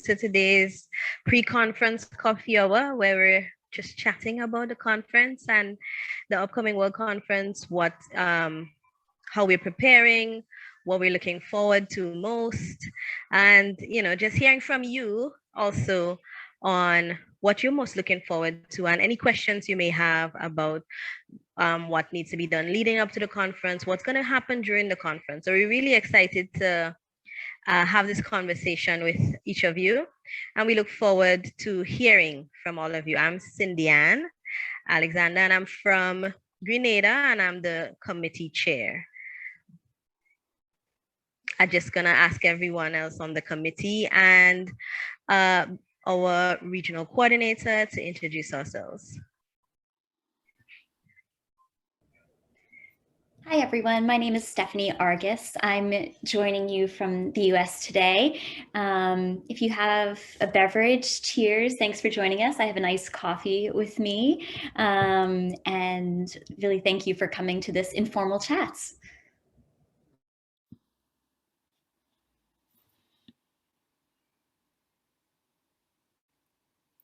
to today's pre-conference coffee hour, where we're just chatting about the conference and the upcoming World Conference, how we're preparing, what we're looking forward to most, and just hearing from you also on what you're most looking forward to and any questions you may have about what needs to be done leading up to the conference, what's going to happen during the conference. So we're really excited to have this conversation with each of you, and we look forward to hearing from all of you. I'm Cindy Ann Alexander, and I'm from Grenada, and I'm the committee chair. I'm just gonna ask everyone else on the committee and our regional coordinator to introduce ourselves. Hi, everyone. My name is Stephanie Argus. I'm joining you from the US today. If you have a beverage, cheers. Thanks for joining us. I have a nice coffee with me. And really thank you for coming to this informal chats.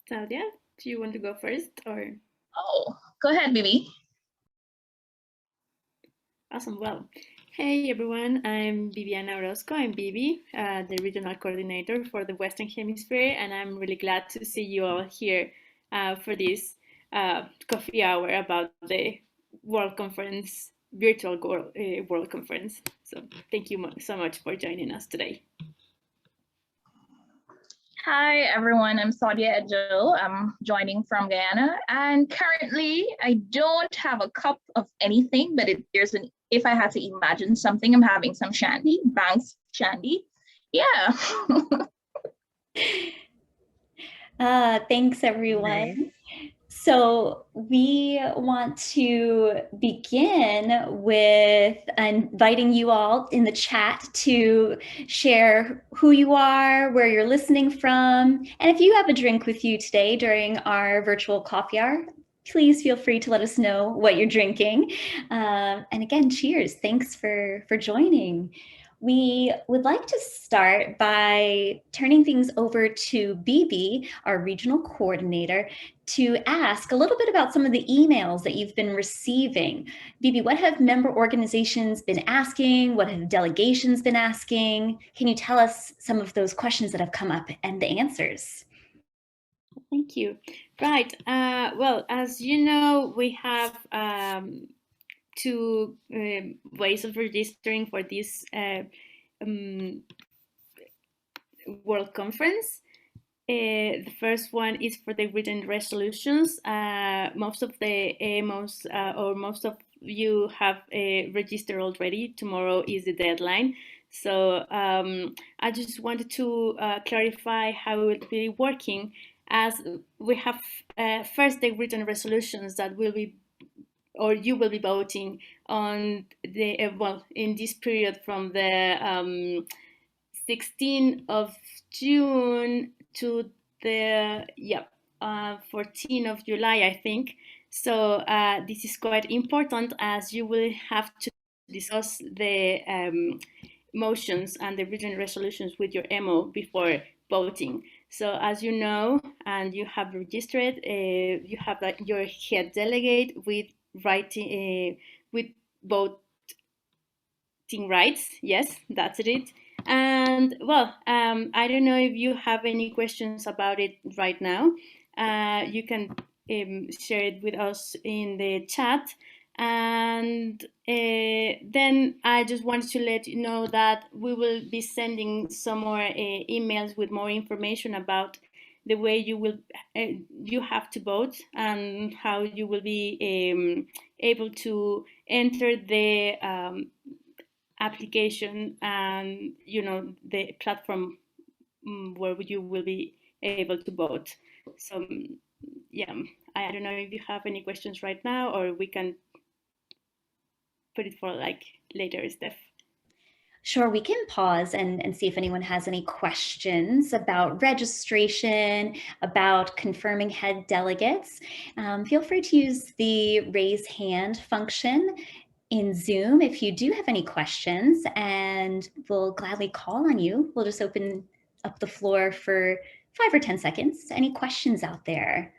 Claudia, do you want to go first or? Oh, go ahead, Bibi. Awesome. Well, hey everyone, I'm Viviana Orozco. I'm Bibi, the regional coordinator for the Western Hemisphere, and I'm really glad to see you all here for this coffee hour about the World Conference, virtual World Conference. So thank you so much for joining us today. Hi everyone, I'm Sadia Adjo. I'm joining from Guyana, and currently I don't have a cup of anything, but if I had to imagine something, I'm having some shandy, Banks shandy. Yeah. Thanks everyone. So we want to begin with inviting you all in the chat to share who you are, where you're listening from, and if you have a drink with you today during our virtual coffee hour, please feel free to let us know what you're drinking. And again, cheers. Thanks for joining. We would like to start by turning things over to Bibi, our regional coordinator, to ask a little bit about some of the emails that you've been receiving. Bibi, what have member organizations been asking? What have delegations been asking? Can you tell us some of those questions that have come up and the answers? Thank you. Right. Well, as you know, we have two ways of registering for this World Conference. The first one is for the written resolutions. Most of the or most of you have registered already. Tomorrow is the deadline. So I just wanted to clarify how it will be working, as we have first the written resolutions that will be, or you will be voting on the well, in this period from the 16th of June to the 14th of July, I think. So this is quite important, as you will have to discuss the motions and the written resolutions with your MO before voting. So as you know, and you have registered, you have your head delegate with writing with voting rights. Yes, that's it. And well, I don't know if you have any questions about it right now. You can share it with us in the chat. And then I just wanted to let you know that we will be sending some more emails with more information about the way you have to vote and how you will be able to enter the application and the platform where you will be able to vote. So yeah, I don't know if you have any questions right now, or we can put it for like later, Steph. Sure, we can pause and see if anyone has any questions about registration, about confirming head delegates. Feel free to use the raise hand function in Zoom if you do have any questions, and we'll gladly call on you. We'll just open up the floor for 5 or 10 seconds. Any questions out there?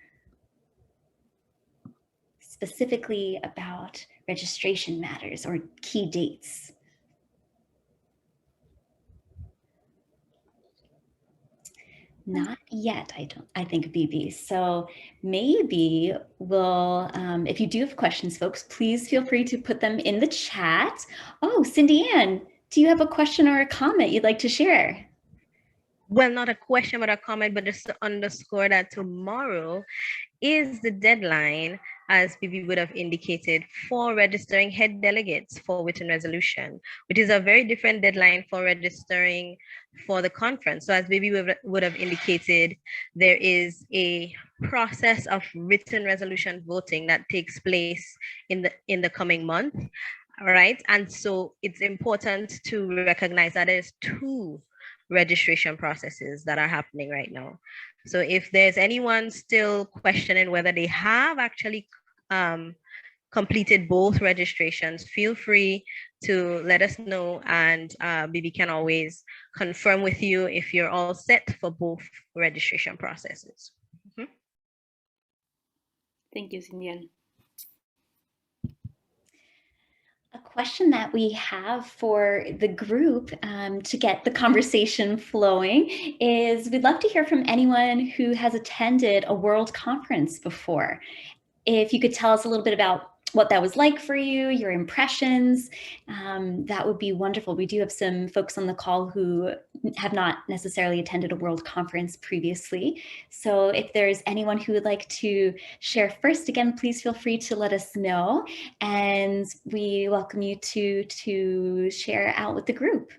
Specifically about registration matters or key dates. Not yet, I think, BB. So maybe we'll, if you do have questions, folks, please feel free to put them in the chat. Oh, Cindy Ann, do you have a question or a comment you'd like to share? Well, not a question, but a comment, but just to underscore that tomorrow is the deadline, as Bibi would have indicated, for registering head delegates for written resolution, which is a very different deadline for registering for the conference. So as Bibi would have indicated, there is a process of written resolution voting that takes place in the coming month, right? And so it's important to recognize that there's 2 registration processes that are happening right now. So if there's anyone still questioning whether they have actually completed both registrations, feel free to let us know, and Bibi can always confirm with you if you're all set for both registration processes. Mm-hmm. Thank you, Cindy. A question that we have for the group to get the conversation flowing is we'd love to hear from anyone who has attended a world conference before. If you could tell us a little bit about what that was like for you, your impressions, that would be wonderful. We do have some folks on the call who have not necessarily attended a world conference previously. So if there's anyone who would like to share first, again, please feel free to let us know. And we welcome you to share out with the group.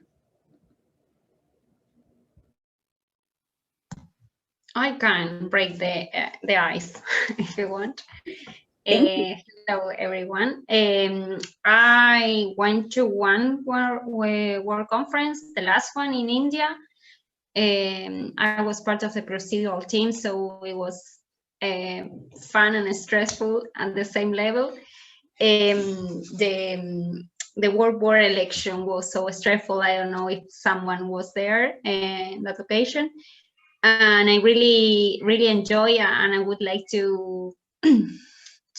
I can break the ice if you want. Hello, everyone. I went to one world conference, the last one in India. I was part of the procedural team, so it was fun and stressful at the same level. The world board election was so stressful. I don't know if someone was there in that occasion. And I really enjoy, and I would like to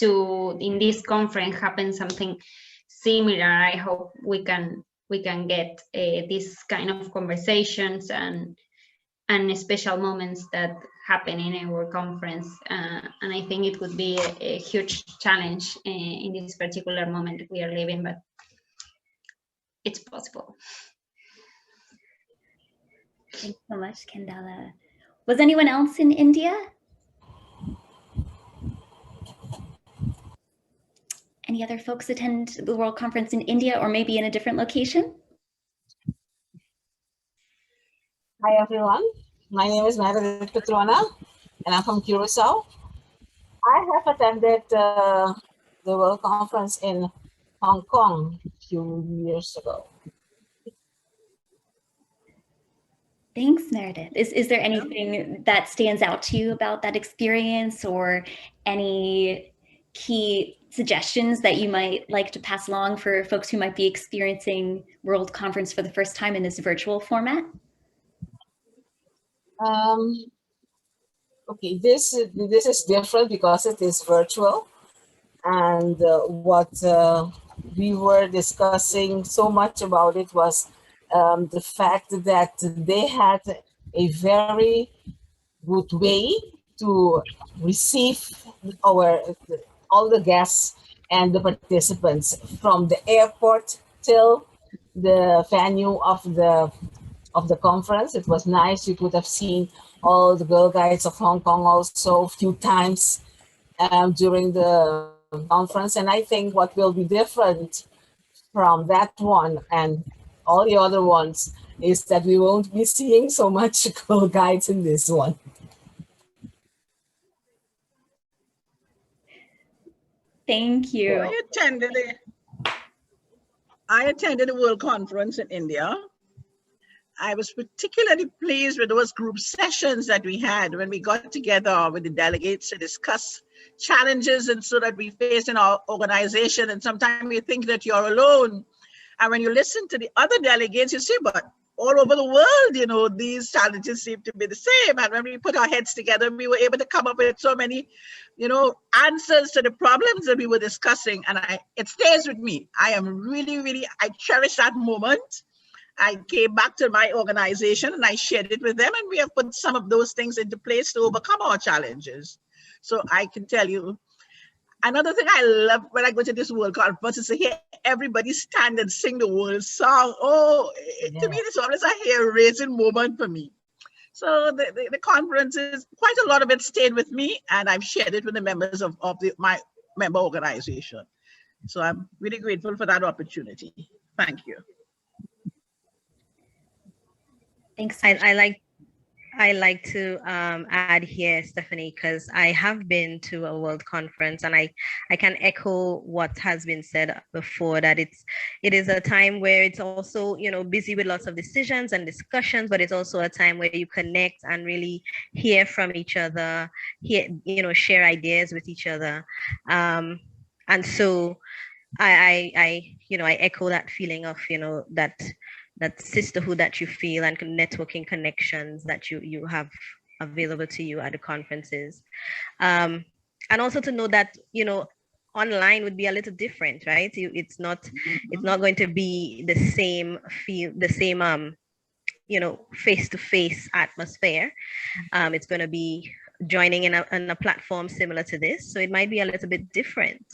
in this conference happen something similar. I hope we can get this kind of conversations and special moments that happen in our conference. And I think it would be a huge challenge in this particular moment we are living, but it's possible. Thanks so much, Candela. Was anyone else in India? Any other folks attend the World Conference in India or maybe in a different location? Hi, everyone. My name is Margaret Petrona, and I'm from Curacao. I have attended the World Conference in Hong Kong a few years ago. Thanks, Meredith. Is there anything that stands out to you about that experience, or any key suggestions that you might like to pass along for folks who might be experiencing World Conference for the first time in this virtual format? Okay, this is different because it is virtual, and what we were discussing so much about it was the fact that they had a very good way to receive all the guests and the participants from the airport till the venue of the conference. It was nice. You could have seen all the Girl Guides of Hong Kong also a few times during the conference. And I think what will be different from that one and all the other ones is that we won't be seeing so much Girl Guides in this one. Thank you. I attended a World Conference in India. I was particularly pleased with those group sessions that we had when we got together with the delegates to discuss challenges and so that we face in our organization. And sometimes you think that you're alone. And when you listen to the other delegates, you say, but all over the world, you know, these challenges seem to be the same. And when we put our heads together, we were able to come up with so many, you know, answers to the problems that we were discussing. And it stays with me. I am really, I cherish that moment. I came back to my organization and I shared it with them, and we have put some of those things into place to overcome our challenges. So I can tell you, another thing I love when I go to this World Conference is to hear everybody stand and sing the world song. Oh, to me, it's always a hair-raising moment for me. So the conference is, quite a lot of it stayed with me, and I've shared it with the members of my member organization. So I'm really grateful for that opportunity. Thank you. Thanks. I like to add here, Stephanie, because I have been to a World Conference, and I can echo what has been said before, that it is a time where it's also, you know, busy with lots of decisions and discussions, but it's also a time where you connect and really hear from each other, share ideas with each other. And so I echo that feeling of, you know, that sisterhood that you feel, and networking connections that you have available to you at the conferences. And also to know that, you know, online would be a little different, right? It's not going to be the same face-to-face atmosphere. It's going to be joining in a platform similar to this, so it might be a little bit different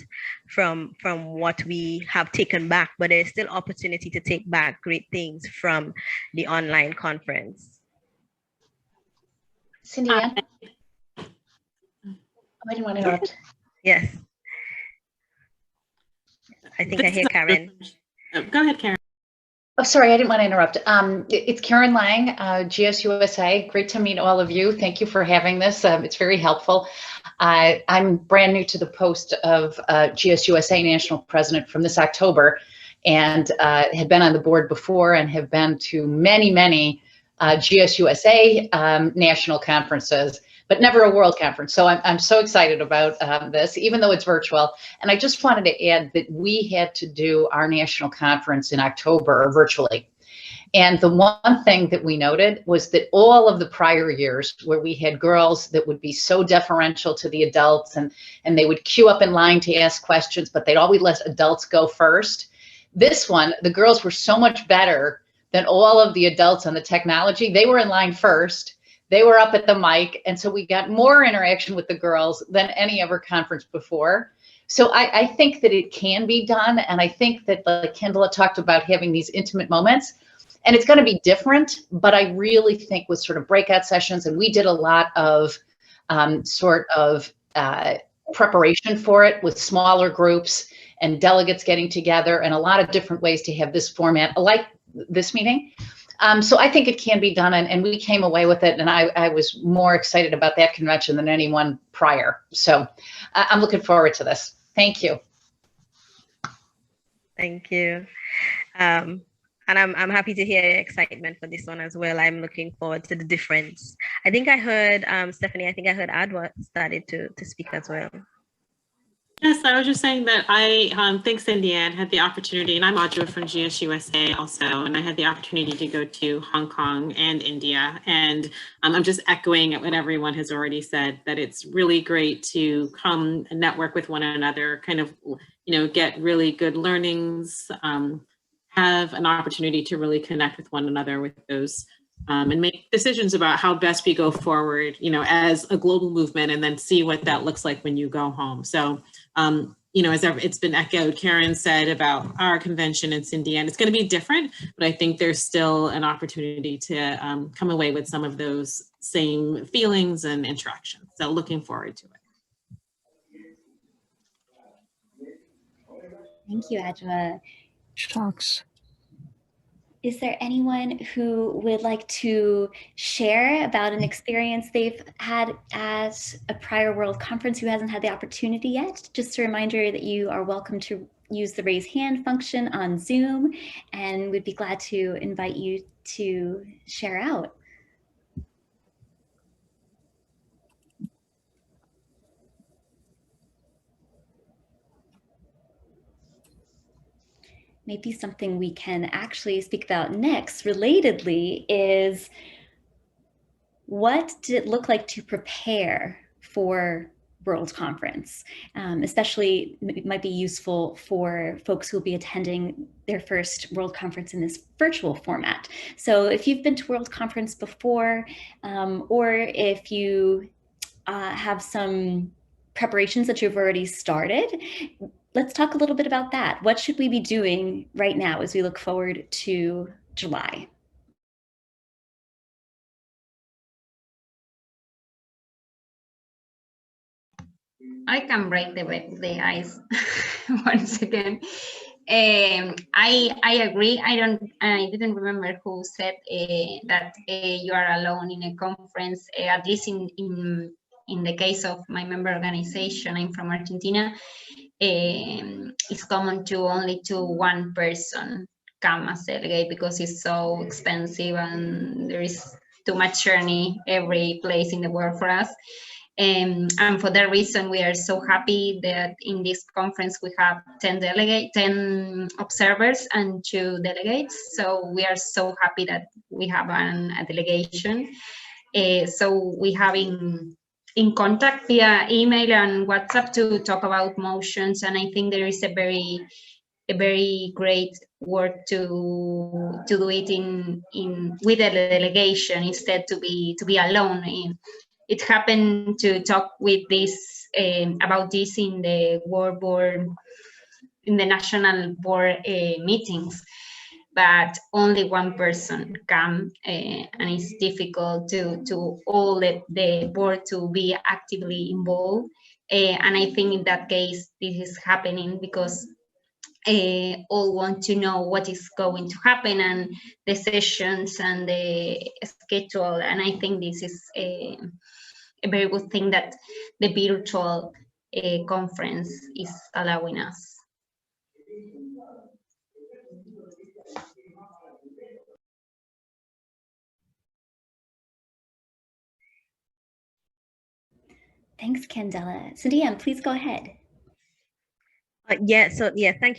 from what we have taken back, but there's still opportunity to take back great things from the online conference. Cindy Ann? I didn't want to interrupt. Yes, I think I hear Karen. Go ahead, Karen. Oh, sorry, I didn't want to interrupt. It's Karen Lang, GSUSA. Great to meet all of you. Thank you for having this. It's very helpful. I'm brand new to the post of GSUSA National President from this October, and had been on the board before and have been to many GSUSA national conferences, but never a world conference. So I'm so excited about this, even though it's virtual. And I just wanted to add that we had to do our national conference in October virtually. And the one thing that we noted was that all of the prior years where we had girls that would be so deferential to the adults, and they would queue up in line to ask questions, but they'd always let adults go first. This one, the girls were so much better than all of the adults on the technology. They were in line first. They were up at the mic. And so we got more interaction with the girls than any other conference before. So I think that it can be done. And I think that, like Kendall talked about, having these intimate moments, and it's going to be different, but I really think with sort of breakout sessions, and we did a lot of preparation for it with smaller groups and delegates getting together, and a lot of different ways to have this format like this meeting. So I think it can be done, and we came away with it, and I was more excited about that convention than anyone prior. So I'm looking forward to this. Thank you. Thank you. And I'm happy to hear your excitement for this one as well. I'm looking forward to the difference. I think I heard, Stephanie, I think I heard Adwa started to speak as well. Yes, I was just saying that I, thanks Cindy Ann, had the opportunity, and I'm Audra from GSUSA also, and I had the opportunity to go to Hong Kong and India. And I'm just echoing what everyone has already said, that it's really great to come and network with one another, kind of, you know, get really good learnings, have an opportunity to really connect with one another with those and make decisions about how best we go forward, you know, as a global movement, and then see what that looks like when you go home. So, you know, as it's been echoed, Karen said about our convention in Cindy Ann, it's going to be different, but I think there's still an opportunity to come away with some of those same feelings and interactions. So looking forward to it. Thank you, Adwa. Shucks. Is there anyone who would like to share about an experience they've had at a prior World Conference who hasn't had the opportunity yet? Just a reminder that you are welcome to use the raise hand function on Zoom, and we'd be glad to invite you to share out. maybe something we can actually speak about next, relatedly, is what did it look like to prepare for World Conference? Especially, it might be useful for folks who will be attending their first World Conference in this virtual format. So if you've been to World Conference before, or if you have some preparations that you've already started, let's talk a little bit about that. What should we be doing right now as we look forward to July? I can break the ice once again. I agree. I didn't remember who said that you are alone in a conference. At least in the case of my member organization, I'm from Argentina. It's common to only one person come as delegate because it's so expensive and there is too much journey every place in the world for us. And for that reason, we are so happy that in this conference we have 10 observers and 2 delegates. So we are so happy that we have a delegation. So we have in contact via email and WhatsApp to talk about motions, and I think there is a very great work to do it in with a delegation instead to be alone. It happened to talk with this about this in the world board, in the national board meetings, but only one person come, and it's difficult to all the board to be actively involved. And I think in that case, this is happening because all want to know what is going to happen and the sessions and the schedule. And I think this is a very good thing that the virtual conference is allowing us. Thanks, Candela. So Deanne, please go ahead. Thank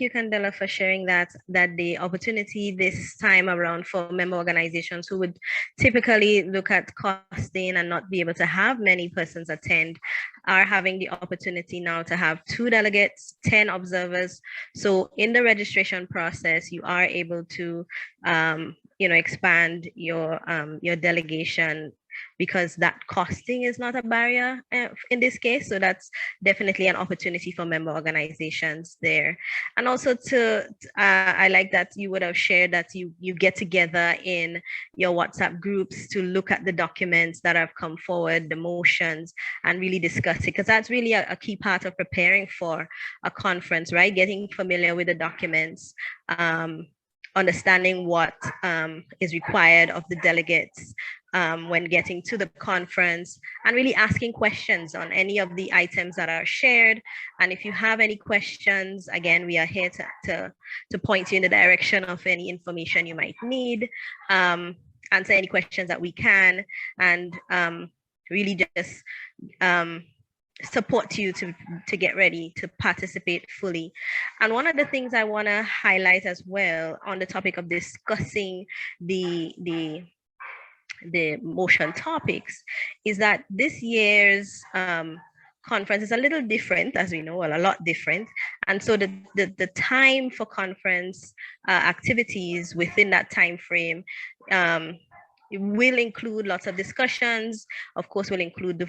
you, Candela, for sharing that the opportunity this time around for member organizations who would typically look at costing and not be able to have many persons attend are having the opportunity now to have 2 delegates, 10 observers. So in the registration process, you are able to expand your delegation, because that costing is not a barrier in this case. So that's definitely an opportunity for member organizations there. And also I like that you would have shared that you get together in your WhatsApp groups to look at the documents that have come forward, the motions, and really discuss it, because that's really a key part of preparing for a conference, right? Getting familiar with the documents, understanding what is required of the delegates when getting to the conference, and really asking questions on any of the items that are shared. And if you have any questions, again, we are here to point you in the direction of any information you might need, answer any questions that we can, and really just support you to get ready to participate fully. And one of the things I want to highlight as well on the topic of discussing the motion topics is that this year's conference is a little different, as we know, well, a lot different. And so the time for conference activities within that time frame it will include lots of discussions. Of course, will include the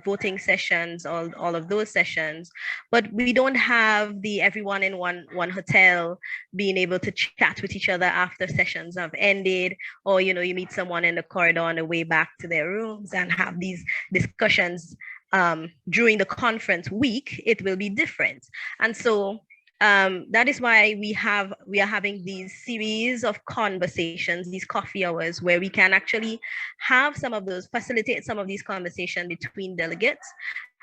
voting sessions, all of those sessions. But we don't have everyone in one hotel being able to chat with each other after sessions have ended, or you meet someone in the corridor on the way back to their rooms and have these discussions during the conference week. It will be different. And so that is why we are having these series of conversations, these coffee hours, where we can actually facilitate some of these conversations between delegates.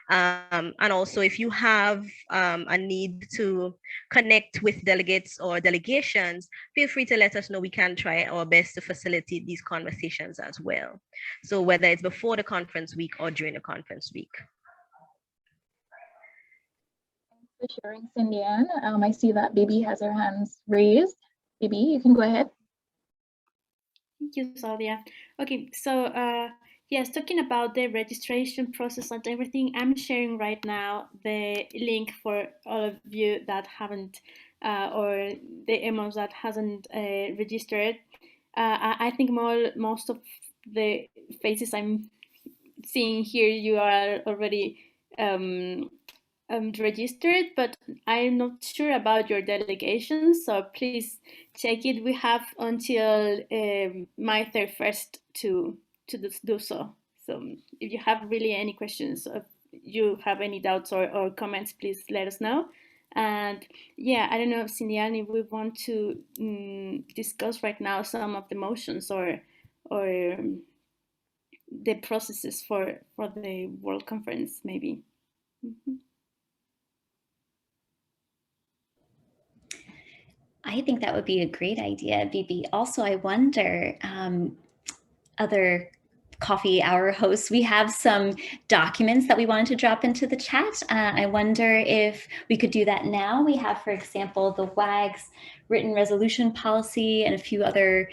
And also, if you have a need to connect with delegates or delegations, feel free to let us know. We can try our best to facilitate these conversations as well. So whether it's before the conference week or during the conference week. for sharing, Cindy Ann. I see that Bibi has her hands raised. Bibi, you can go ahead. Thank you, Sadia. Okay, so yes, talking about the registration process and everything, I'm sharing right now the link for all of you that haven't, or the emos that hasn't registered. I think most of the faces I'm seeing here, you are already registered, but I'm not sure about your delegation, so please check it. We have until May 31st to do so. So if you have really any questions, or you have any doubts or comments, please let us know. And yeah, I don't know, Cindy Ann, if we want to discuss right now some of the motions or the processes for the World Conference, maybe. I think that would be a great idea, Bibi. Also, I wonder, other coffee hour hosts, we have some documents that we wanted to drop into the chat. I wonder if we could do that now. We have, for example, the WAG's written resolution policy and a few other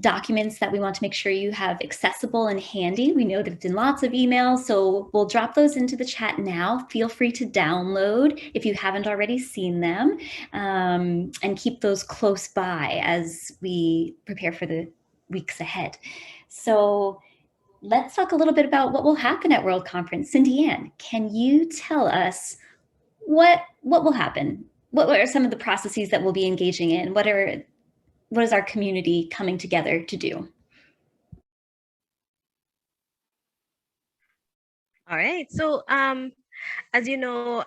documents that we want to make sure you have accessible and handy. We know that it's in lots of emails, so we'll drop those into the chat now. Feel free to download if you haven't already seen them, and keep those close by as we prepare for the weeks ahead. So let's talk a little bit about what will happen at World Conference. Cindy Ann, can you tell us what will happen? What are some of the processes that we'll be engaging in? What is our community coming together to do? All right. So as you know,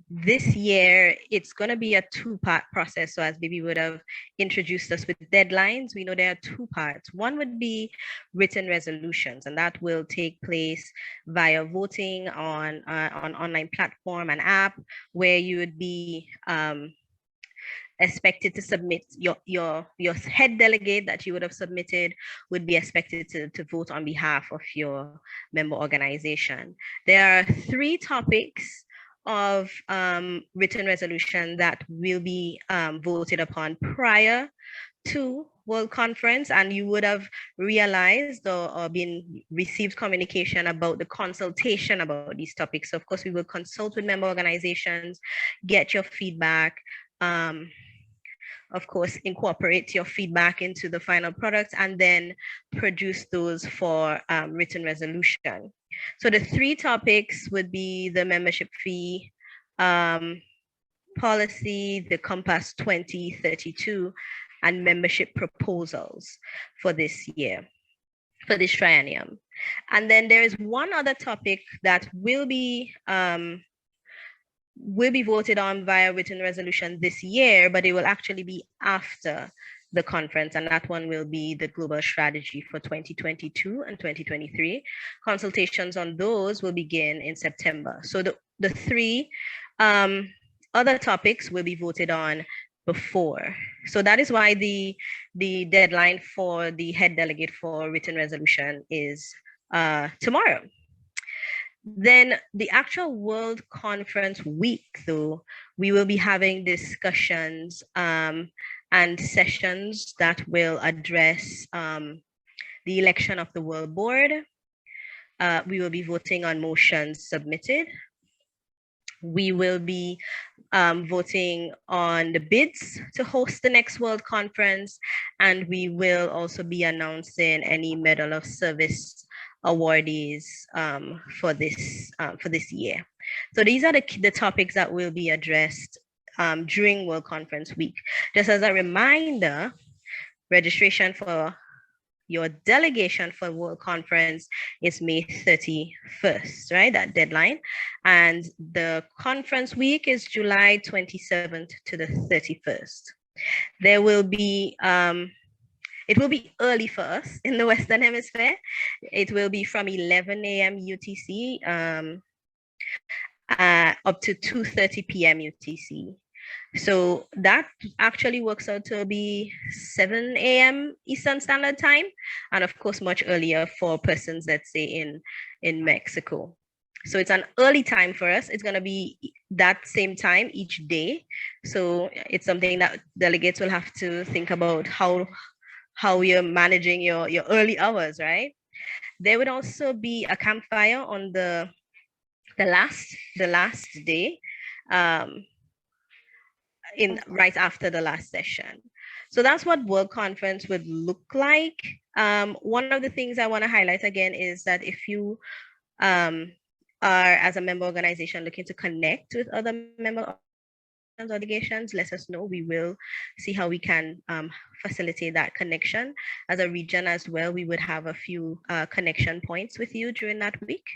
this year it's going to be a two-part process. So as Bibi would have introduced us with deadlines, we know there are two parts. One would be written resolutions, and that will take place via voting on online platform and app, where you would be expected to submit your head delegate that you would have submitted would be expected to vote on behalf of your member organization. There are 3 topics of written resolution that will be voted upon prior to World Conference, and you would have realized or been received communication about the consultation about these topics. So of course, we will consult with member organizations, get your feedback, of course, incorporate your feedback into the final product, and then produce those for written resolution. So the 3 topics would be the membership fee policy, the Compass 2032, and membership proposals for this year, for this triennium. And then there is one other topic that will be voted on via written resolution this year, but it will actually be after the conference, and that one will be the global strategy for 2022 and 2023. Consultations on those will begin in September. So the 3 other topics will be voted on before. So that is why the deadline for the head delegate for written resolution is tomorrow. Then the actual World Conference week, though, we will be having discussions and sessions that will address the election of the World Board. We will be voting on motions submitted. We will be voting on the bids to host the next World Conference, and we will also be announcing any Medal of Service awardees for this year. So these are the topics that will be addressed during World Conference week. Just as a reminder, registration for your delegation for World Conference is May 31st, right? That deadline. And the conference week is July 27th to the 31st. There will be it will be early for us in the Western Hemisphere. It will be from 11 a.m. UTC up to 2:30 p.m. UTC. So that actually works out to be 7 a.m. Eastern Standard Time, and of course much earlier for persons, let's say, in Mexico. So it's an early time for us. It's going to be that same time each day. So it's something that delegates will have to think about how you're managing your early hours, right? There would also be a campfire on the last day, in right after the last session. So that's what World Conference would look like. One of the things I want to highlight again is that if you are, as a member organization, looking to connect with other member obligations, let us know. We will see how we can facilitate that connection. As a region as well, we would have a few connection points with you during that week.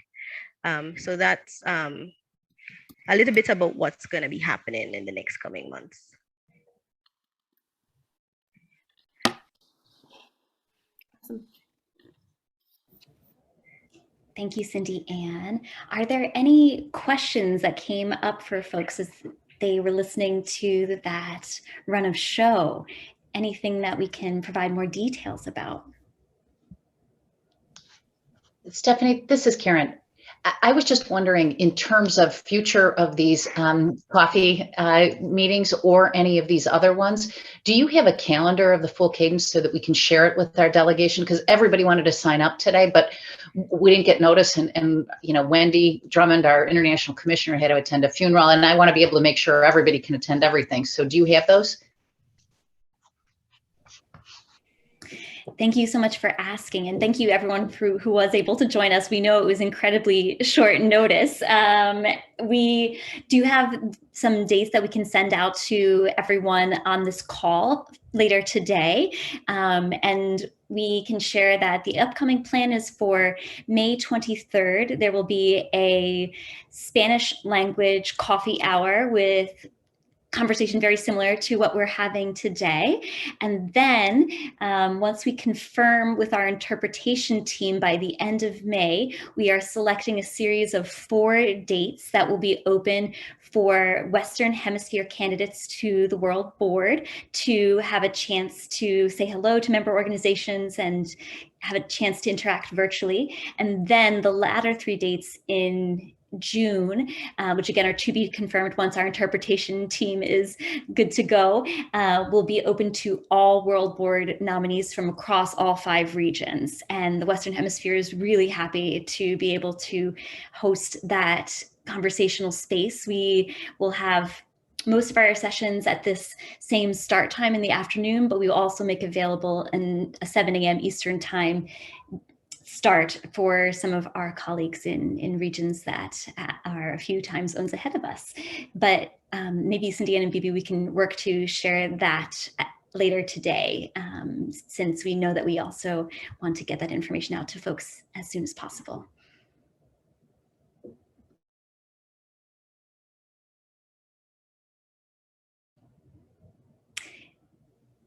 So that's a little bit about what's going to be happening in the next coming months. Thank you, Cindy Ann. Are there any questions that came up for folks as they were listening to that run of show? Anything that we can provide more details about? Stephanie, this is Karen. I was just wondering, in terms of future of these coffee meetings or any of these other ones, do you have a calendar of the full cadence so that we can share it with our delegation? Because everybody wanted to sign up today, but we didn't get notice. And you know, Wendy Drummond, our international commissioner, had to attend a funeral, and I want to be able to make sure everybody can attend everything. So do you have those? Thank you so much for asking, and thank you everyone who was able to join us. We know it was incredibly short notice. We do have some dates that we can send out to everyone on this call later today, and we can share that the upcoming plan is for May 23rd. There will be a Spanish language coffee hour with conversation very similar to what we're having today. And then once we confirm with our interpretation team by the end of May, we are selecting a series of 4 dates that will be open for Western Hemisphere candidates to the World Board to have a chance to say hello to member organizations and have a chance to interact virtually. And then the latter 3 dates in June, which again are to be confirmed once our interpretation team is good to go, will be open to all World Board nominees from across all 5 regions. And the Western Hemisphere is really happy to be able to host that conversational space. We will have most of our sessions at this same start time in the afternoon, but we will also make available a 7 a.m. Eastern time start for some of our colleagues in regions that are a few time zones ahead of us. But maybe Cindy Ann and Bibi, we can work to share that later today, since we know that we also want to get that information out to folks as soon as possible.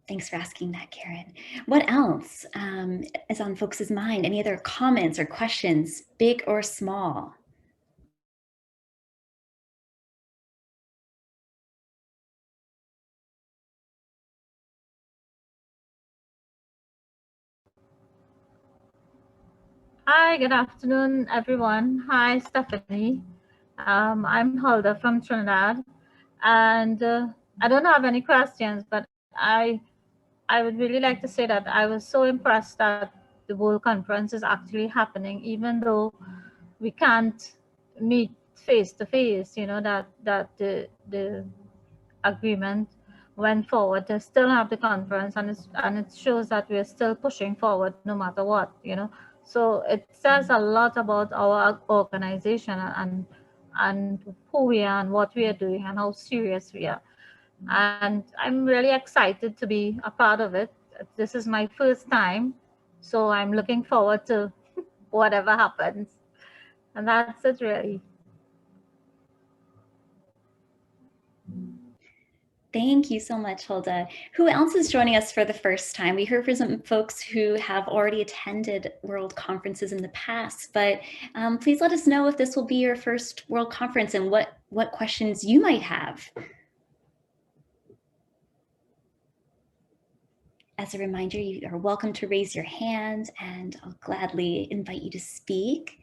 Thanks for asking that, Karen. What else is on folks' mind? Any other comments or questions, big or small? Hi, good afternoon, everyone. Hi, Stephanie. I'm Hulda from Trinidad, and I don't have any questions, but I would really like to say that I was so impressed that the World Conference is actually happening, even though we can't meet face to face. You know, that the agreement went forward to still have the conference, and it shows that we're still pushing forward no matter what. You know. So it says a lot about our organization and who we are and what we are doing and how serious we are. And I'm really excited to be a part of it. This is my first time, so I'm looking forward to whatever happens. And that's it, really. Thank you so much, Hulda. Who else is joining us for the first time? We heard from some folks who have already attended World Conferences in the past, but please let us know if this will be your first World Conference and what questions you might have. As a reminder, you are welcome to raise your hand and I'll gladly invite you to speak.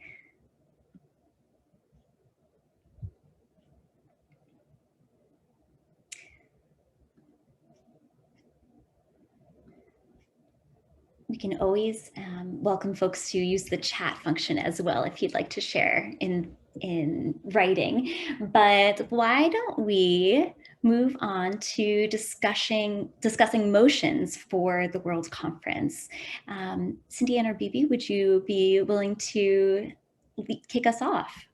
we can always welcome folks to use the chat function as well if you'd like to share in writing. But why don't we move on to discussing motions for the World Conference? Cindy Ann or Bibi, would you be willing to kick us off?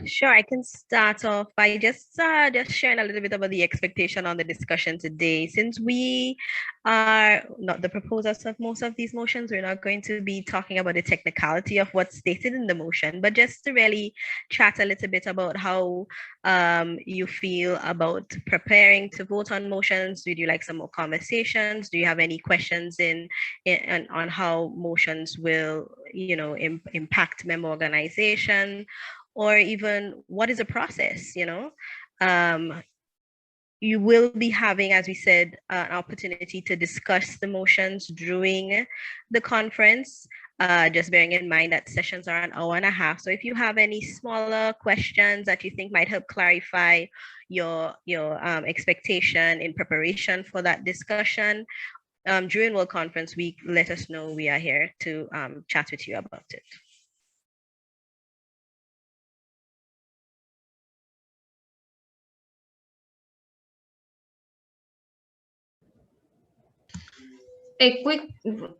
Sure, I can start off by just sharing a little bit about the expectation on the discussion today. Since we are not the proposers of most of these motions, we're not going to be talking about the technicality of what's stated in the motion, but just to really chat a little bit about how you feel about preparing to vote on motions. Would you like some more conversations? Do you have any questions on how motions will, impact member organization? Or even what is a process, you will be having, as we said, an opportunity to discuss the motions during the conference, just bearing in mind that sessions are an hour and a half. So if you have any smaller questions that you think might help clarify your expectation in preparation for that discussion during World Conference Week, let us know. We are here to chat with you about it. A quick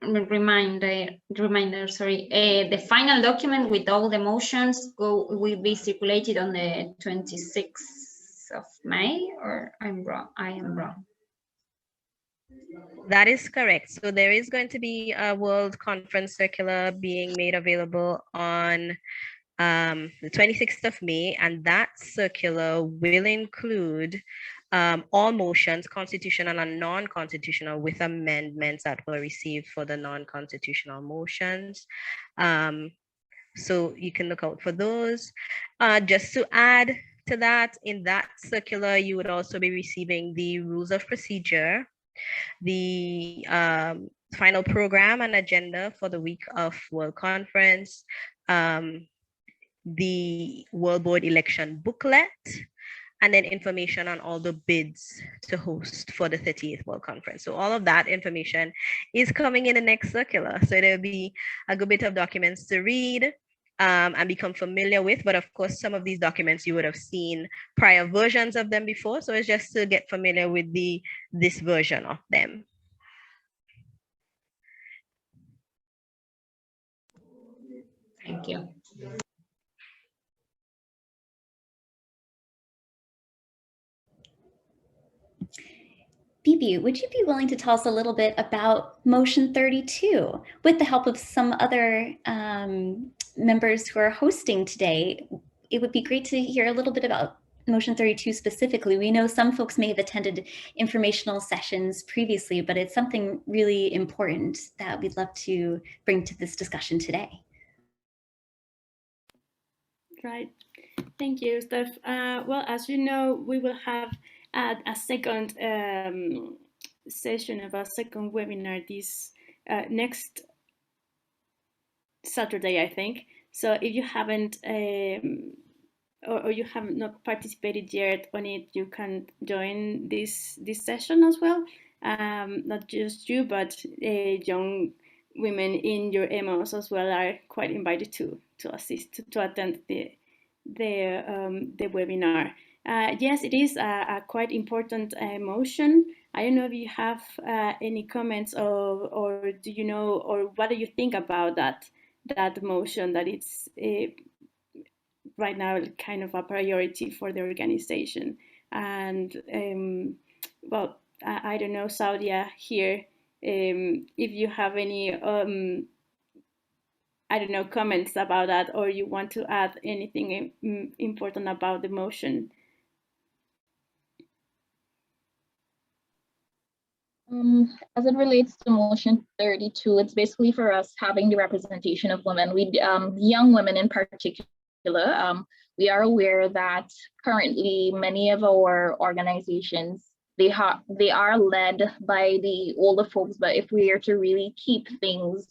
reminder, the final document with all the motions will be circulated on the 26th of May, or I am wrong. That is correct. So there is going to be a World Conference circular being made available on the 26th of May, and that circular will include all motions, constitutional and non-constitutional, with amendments that were received for the non-constitutional motions. So you can look out for those. Just to add to that, in that circular, you would also be receiving the rules of procedure, the final program and agenda for the week of World Conference, the World Board election booklet, and then information on all the bids to host for the 38th World Conference. So all of that information is coming in the next circular. So there'll be a good bit of documents to read and become familiar with. But of course, some of these documents you would have seen prior versions of them before. So it's just to get familiar with this version of them. Thank you. Bibi, would you be willing to tell us a little bit about Motion 32 with the help of some other members who are hosting today? It would be great to hear a little bit about Motion 32 specifically. We know some folks may have attended informational sessions previously, but it's something really important that we'd love to bring to this discussion today. Right. Thank you, Steph. Well, as you know, we will have a second session of a second webinar this next Saturday, I think. So if you haven't or you have not participated yet on it, you can join this session as well. Not just you, but young women in your MOs as well are quite invited to assist, to attend the webinar. Yes, it is a quite important motion. I don't know if you have any comments or do you know, or what do you think about that motion, that it's right now kind of a priority for the organization? And well, I don't know, Saudia here, if you have any I don't know, comments about that, or you want to add anything important about the motion. As it relates to motion 32, it's basically for us having the representation of women. We young women in particular. We are aware that currently many of our organizations, they are led by the older folks, but if we are to really keep things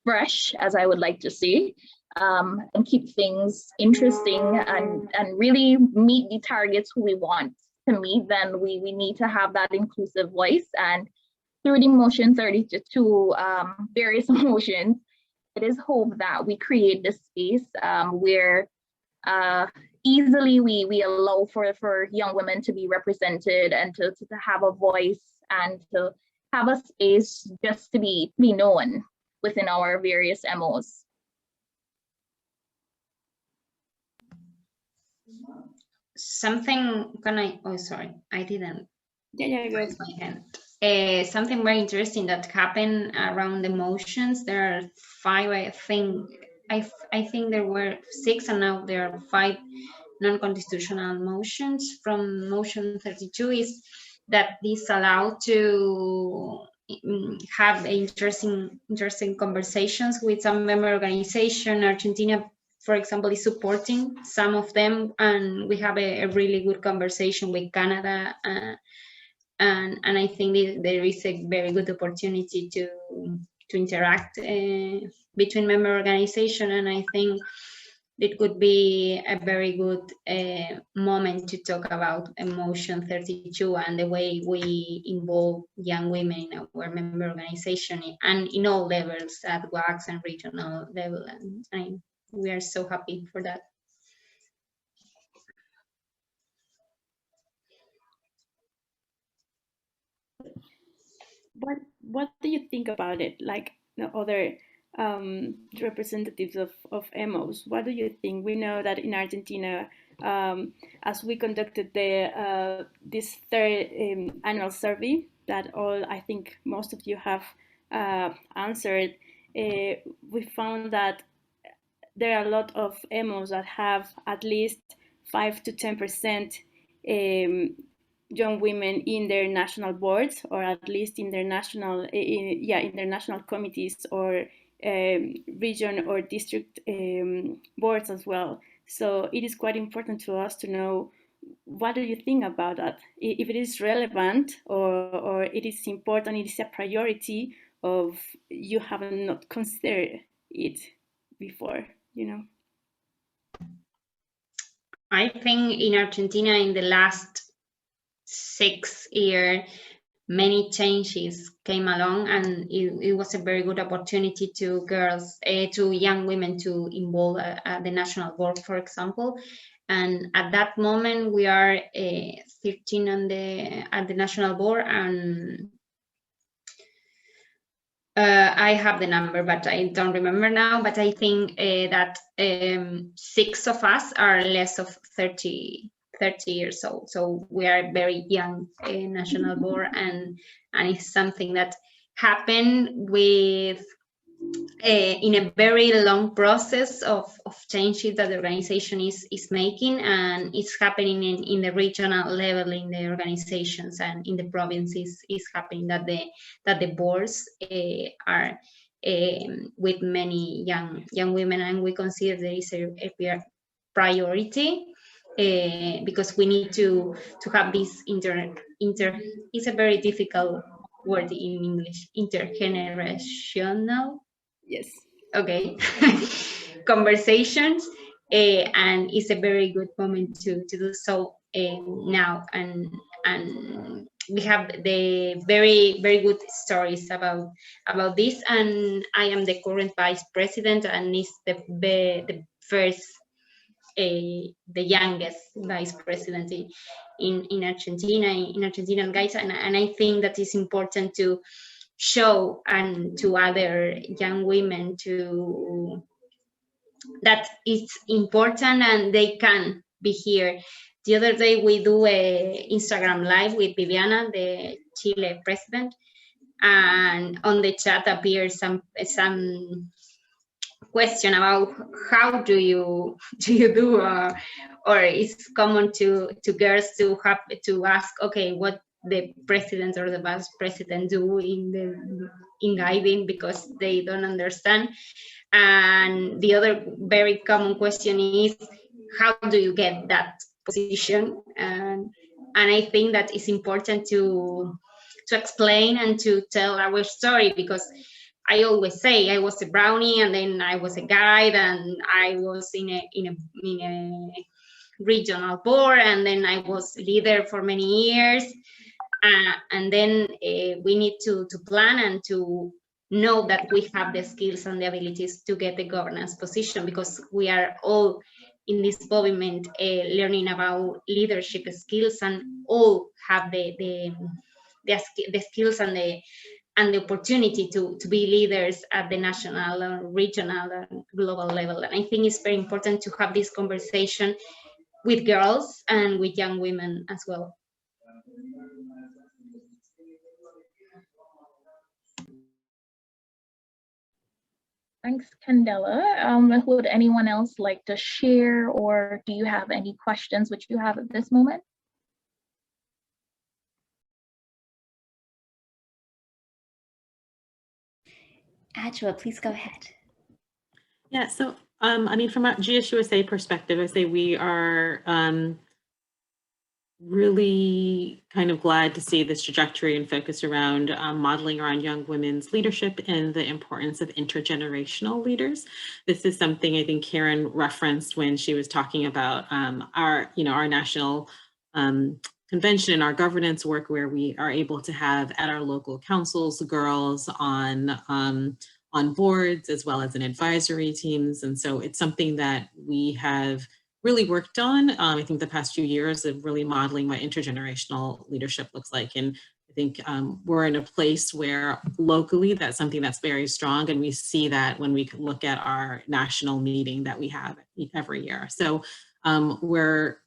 fresh, as I would like to say, and keep things interesting and really meet the targets who we want to me, then we need to have that inclusive voice. And through the Motion 32, various emotions, it is hope that we create this space where easily we allow for young women to be represented and to have a voice and to have a space just to be known within our various MOs. Something, I didn't raise my hand. Something very interesting that happened around the motions. There are 5, I think. I think there were 6, and now there are 5 non-constitutional motions. From motion 32 is that this allowed to have interesting conversations with some member organization. Argentina, for example, is supporting some of them, and we have a really good conversation with Canada. And I think there is a very good opportunity to interact between member organization, and I think it could be a very good moment to talk about Motion 32 and the way we involve young women in our member organization and in all levels, at WACS and regional level, and we are so happy for that. What do you think about it? Like the other representatives of MOs, what do you think? We know that in Argentina, as we conducted this 3rd annual survey that I think most of you have answered, we found that there are a lot of MOs that have at least 5 to 10% young women in their national boards, or at least in their national, in their national committees or region or district boards as well. So it is quite important to us to know, what do you think about that? If it is relevant or it is important, it is a priority of you have not considered it before, you know? I think in Argentina in the last 6 years, many changes came along, and it was a very good opportunity to girls, to young women to involve at the national board, for example. And at that moment, we are 13 at the national board, and I have the number, but I don't remember now. But I think that 6 of us are less of 30 years old, so we are very young national board, and it's something that happened with in a very long process of changes that the organization is making, and it's happening in the regional level in the organizations, and in the provinces is happening that the boards are with many young women, and we consider there is a priority. Because we need to have this it's a very difficult word in English, intergenerational, yes, okay, conversations, and it's a very good moment to do so now, and we have the very good stories about this, and I am the current vice president, and it's the first the youngest vice president in Argentina, in Argentinian guys, and I think that is important to show and to other young women that it's important and they can be here. The other day we do a Instagram live with Viviana, the Chile president, and on the chat appears some question about how do you do, or it's common to girls to have to ask, okay, what the president or the vice president do in guiding, because they don't understand. And the other very common question is, how do you get that position? And I think that it's important to explain and to tell our story, because I always say I was a brownie, and then I was a guide, and I was in a regional board, and then I was leader for many years. And then we need to plan and to know that we have the skills and the abilities to get the governance position, because we are all in this movement learning about leadership skills, and all have the skills and the opportunity to be leaders at the national or regional and global level. And I think it's very important to have this conversation with girls and with young women as well. Thanks, Candela. Would anyone else like to share, or do you have any questions which you have at this moment? Adjoa, please go ahead. Yeah, so I mean, from a GSUSA perspective, I say we are really kind of glad to see this trajectory and focus around modeling around young women's leadership and the importance of intergenerational leaders. This is something I think Karen referenced when she was talking about our national convention and our governance work, where we are able to have at our local councils girls on boards as well as in advisory teams. And so it's something that we have really worked on, I think, the past few years of really modeling what intergenerational leadership looks like. And I think we're in a place where locally that's something that's very strong. And we see that when we look at our national meeting that we have every year. So we're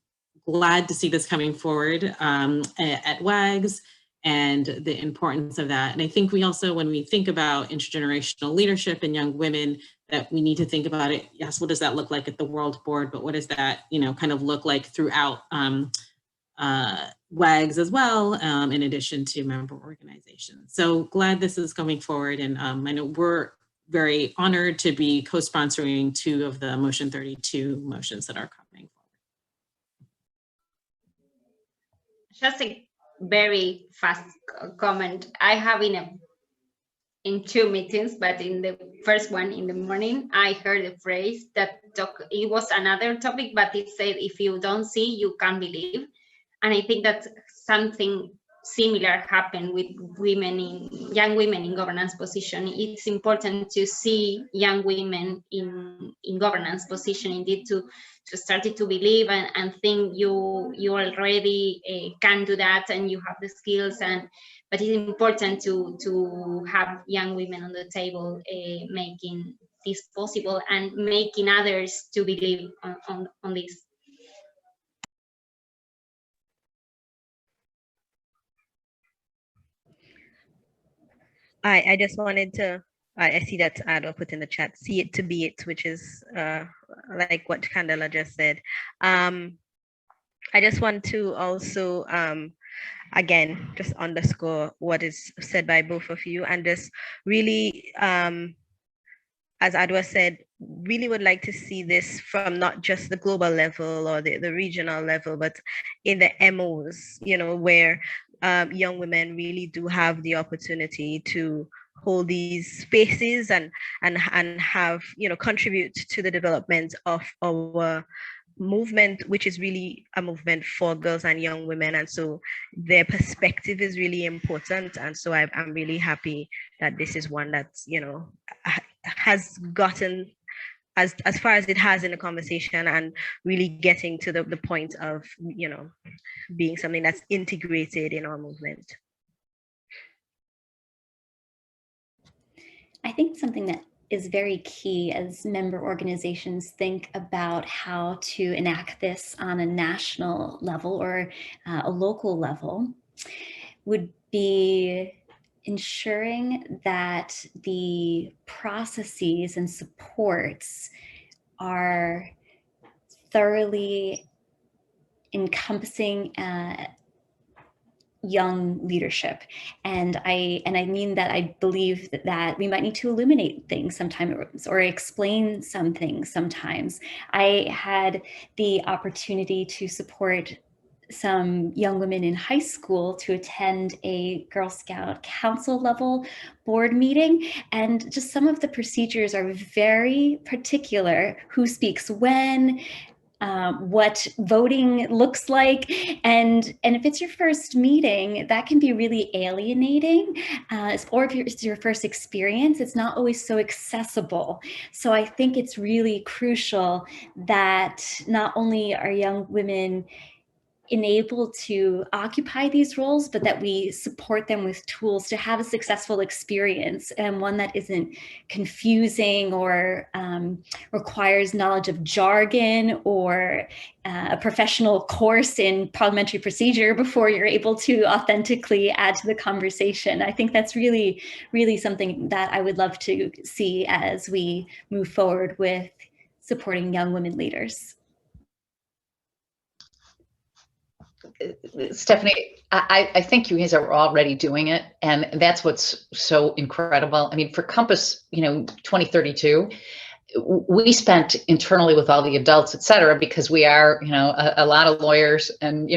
glad to see this coming forward at WAGS and the importance of that. And I think we also, when we think about intergenerational leadership and young women, that we need to think about it. Yes, what does that look like at the World Board, but what does that, kind of look like throughout WAGS as well, in addition to member organizations. So glad this is coming forward. And I know we're very honored to be co-sponsoring 2 of the Motion 32 motions that are coming forward. Just a very fast comment. I have in 2 meetings, but in the first one in the morning, I heard a phrase that it was another topic, but it said, if you don't see, you can't believe. And I think that something similar happened with young women in governance position. It's important to see young women in governance position, indeed, to start to believe and think you already can do that and you have the skills. But it's important to have young women on the table making this possible and making others to believe on this. I just wanted to, I see that Ado put in the chat, see it to be it, which is like what Candela just said. I just want to also, again, just underscore what is said by both of you, and just really, as Adwa said, really would like to see this from not just the global level or the regional level, but in the MOs, where young women really do have the opportunity to hold these spaces and have, contribute to the development of our movement, which is really a movement for girls and young women. And so their perspective is really important. And so I'm really happy that this is one that's, has gotten as far as it has in the conversation, and really getting to the point of, being something that's integrated in our movement. I think something that is very key as member organizations think about how to enact this on a national level or a local level would be ensuring that the processes and supports are thoroughly encompassing young leadership. And I mean that I believe that we might need to illuminate things sometimes or explain some things sometimes. I had the opportunity to support some young women in high school to attend a Girl Scout council level board meeting. And just some of the procedures are very particular: who speaks when, what voting looks like. And if it's your first meeting, that can be really alienating. Or if it's your first experience, it's not always so accessible. So I think it's really crucial that not only are young women enabled to occupy these roles, but that we support them with tools to have a successful experience, and one that isn't confusing or requires knowledge of jargon or a professional course in parliamentary procedure before you're able to authentically add to the conversation. I think that's really, really something that I would love to see as we move forward with supporting young women leaders. Stephanie, I think you guys are already doing it, and that's what's so incredible. I mean, for Compass, 2032, we spent internally with all the adults, et cetera, because we are, a lot of lawyers and,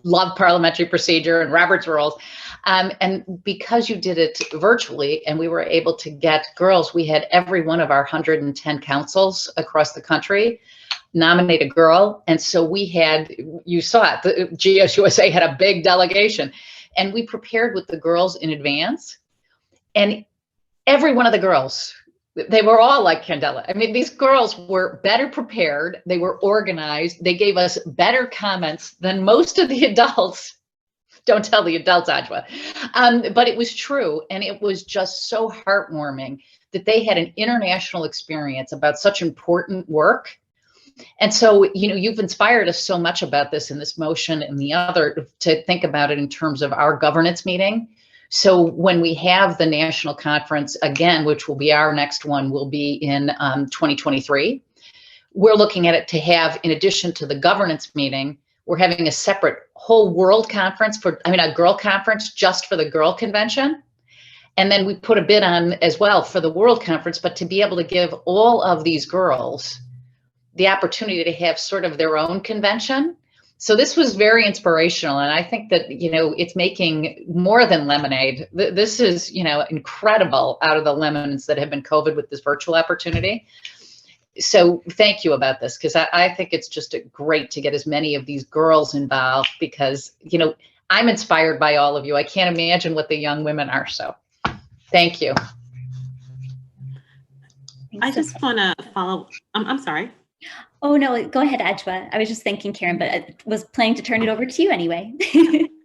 love parliamentary procedure and Robert's rules. And because you did it virtually and we were able to get girls, we had every one of our 110 councils across the country nominate a girl. And so we had, you saw it, the GSUSA had a big delegation, and we prepared with the girls in advance. And every one of the girls, they were all like Candela. I mean, these girls were better prepared. They were organized. They gave us better comments than most of the adults. Don't tell the adults, Ajwa. But it was true. And it was just so heartwarming that they had an international experience about such important work. And so, you've inspired us so much about this in this motion and the other to think about it in terms of our governance meeting. So when we have the national conference again, which will be our next one, will be in 2023, we're looking at it to have, in addition to the governance meeting, we're having a separate whole world conference a girl conference just for the girl convention. And then we put a bid on as well for the world conference, but to be able to give all of these girls the opportunity to have sort of their own convention. So this was very inspirational. And I think that, it's making more than lemonade. This is, incredible out of the lemons that have been COVID with this virtual opportunity. So thank you about this, because I think it's just great to get as many of these girls involved, because, I'm inspired by all of you. I can't imagine what the young women are. So thank you. I just want to follow. I'm sorry. Oh, no, go ahead, Ajwa. I was just thanking Karen, but I was planning to turn it over to you anyway.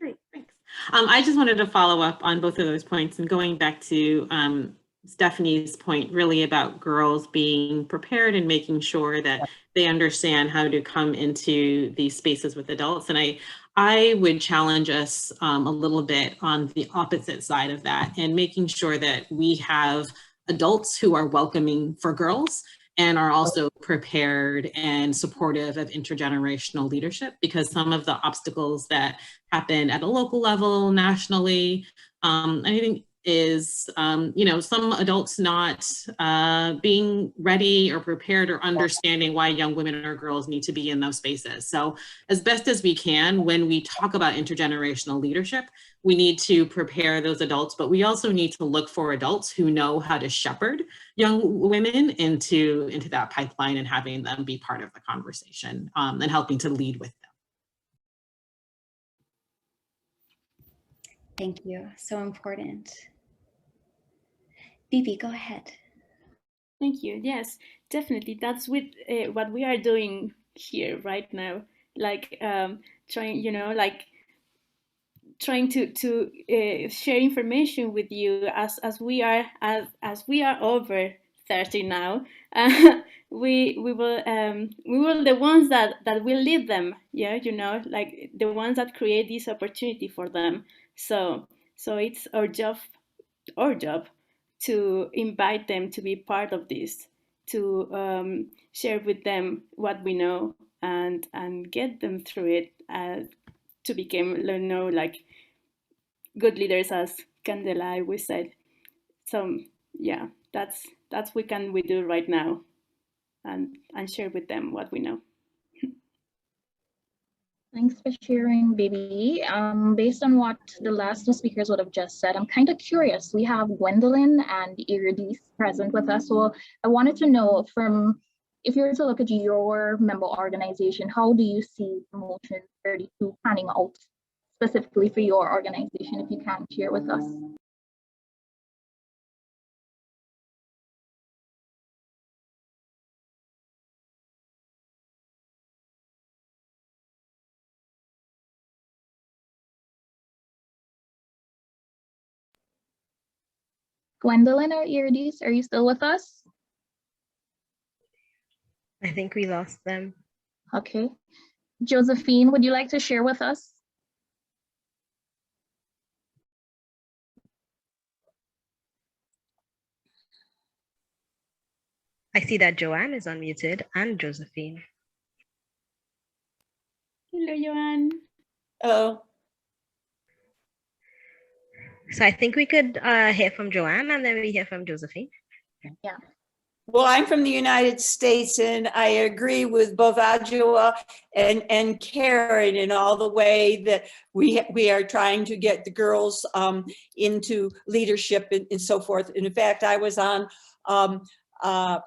Great, thanks. I just wanted to follow up on both of those points, and going back to Stephanie's point really about girls being prepared and making sure that they understand how to come into these spaces with adults. And I would challenge us a little bit on the opposite side of that, and making sure that we have adults who are welcoming for girls and are also prepared and supportive of intergenerational leadership, because some of the obstacles that happen at a local level, nationally, I think is, some adults not being ready or prepared or understanding why young women or girls need to be in those spaces. So as best as we can, when we talk about intergenerational leadership, we need to prepare those adults, but we also need to look for adults who know how to shepherd young women into that pipeline and having them be part of the conversation and helping to lead with them. Thank you. So important. Bibi, go ahead. Thank you. Yes, definitely. That's with what we are doing here right now. Like trying to share information with you as we are over 30 now. We will the ones that will lead them. Yeah, like the ones that create this opportunity for them. So it's our job to invite them to be part of this, to share with them what we know and get them through it to become, like good leaders, as Candela always said. So yeah, that's we do right now, and share with them what we know. Thanks for sharing, Bibi. Based on what the last two speakers would have just said, I'm kind of curious. We have Gwendolyn and Eurydice present with us. So I wanted to know, from if you were to look at your member organization, how do you see Motion 32 panning out specifically for your organization, if you can share with us? Gwendolyn or Iridis, are you still with us? I think we lost them. Okay. Josephine, would you like to share with us? I see that Joanne is unmuted and Josephine. Hello, Joanne. Oh, So I think we could hear from Joanne and then we hear from Josephine. Yeah. well, I'm from the United States, and I agree with both Adjoa and Karen in all the way that we are trying to get the girls into leadership and so forth. And in fact, I was on a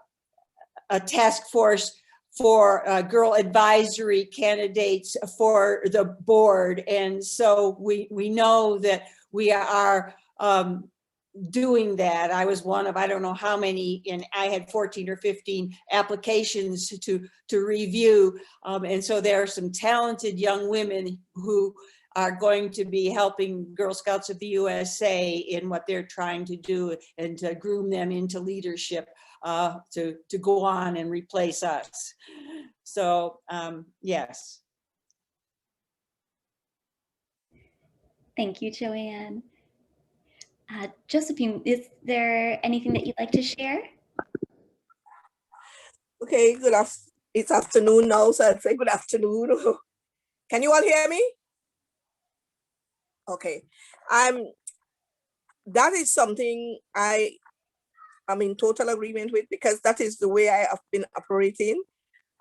task force for girl advisory candidates for the board. And so we know that we are doing that. I was one of, I don't know how many, and I had 14 or 15 applications to review. And so there are some talented young women who are going to be helping Girl Scouts of the USA in what they're trying to do and to groom them into leadership to go on and replace us. So yes. Thank you, Joanne. Josephine, is there anything that you'd like to share? Okay, it's afternoon now, so I'd say good afternoon. Can you all hear me? Okay. That is something I am in total agreement with, because that is the way I have been operating.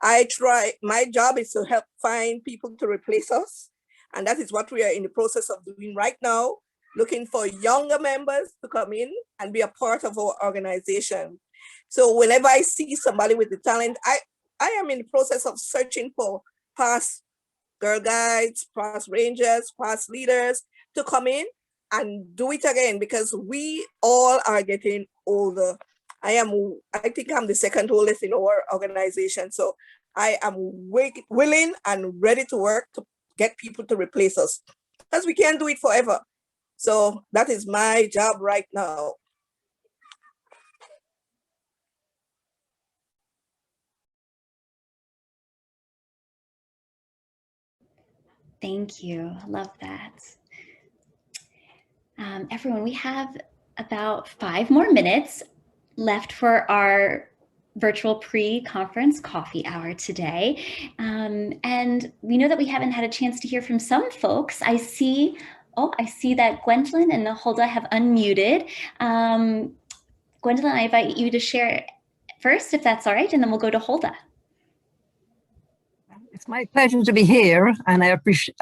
My job is to help find people to replace us. And that is what we are in the process of doing right now, looking for younger members to come in and be a part of our organization. So whenever I see somebody with the talent, I am in the process of searching for past Girl Guides, past Rangers, past leaders to come in and do it again, because we all are getting older. I think I'm the second oldest in our organization. So I am willing and ready to work to get people to replace us, because we can't do it forever. So that is my job right now. Thank you. Love that. Everyone, we have about 5 more minutes left for our virtual pre-conference coffee hour today. And we know that we haven't had a chance to hear from some folks. I see that Gwendolyn and Hulda have unmuted. Gwendolyn, I invite you to share first, if that's all right, and then we'll go to Hulda. It's my pleasure to be here, and I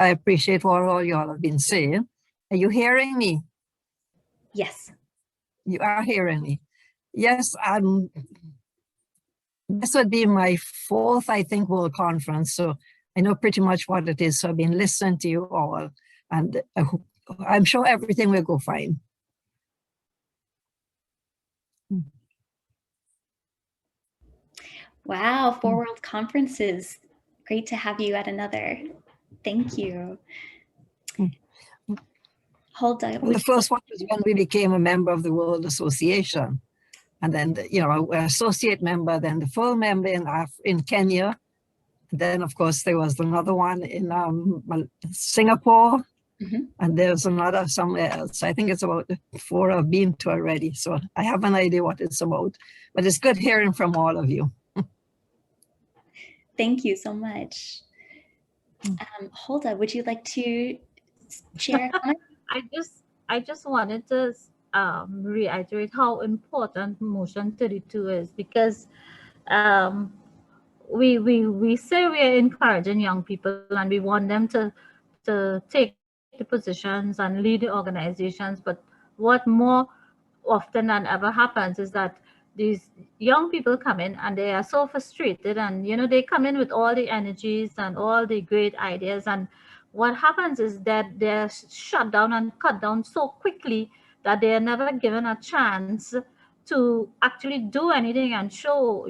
appreciate what all y'all have been saying. Are you hearing me? Yes. You are hearing me. Yes, this would be my 4th, I think, World Conference, so I know pretty much what it is. So I've been listening to you all, and I'm sure everything will go fine. Wow, 4 World Conferences. Great to have you at another. Thank you. Hulda. Well, the first one was when we became a member of the World Association. And then, an associate member, then the full member in Kenya. And then, of course, there was another one in Singapore. Mm-hmm. And there's another somewhere else. I think it's about 4 I've been to already. So I have an idea what it's about. But it's good hearing from all of you. Thank you so much. Hulda, would you like to share a comment? I just wanted to reiterate how important Motion 32 is, because we say we are encouraging young people and we want them to take the positions and lead the organizations, but what more often than ever happens is that these young people come in and they are so frustrated, and they come in with all the energies and all the great ideas, and what happens is that they're shut down and cut down so quickly that they are never given a chance to actually do anything and show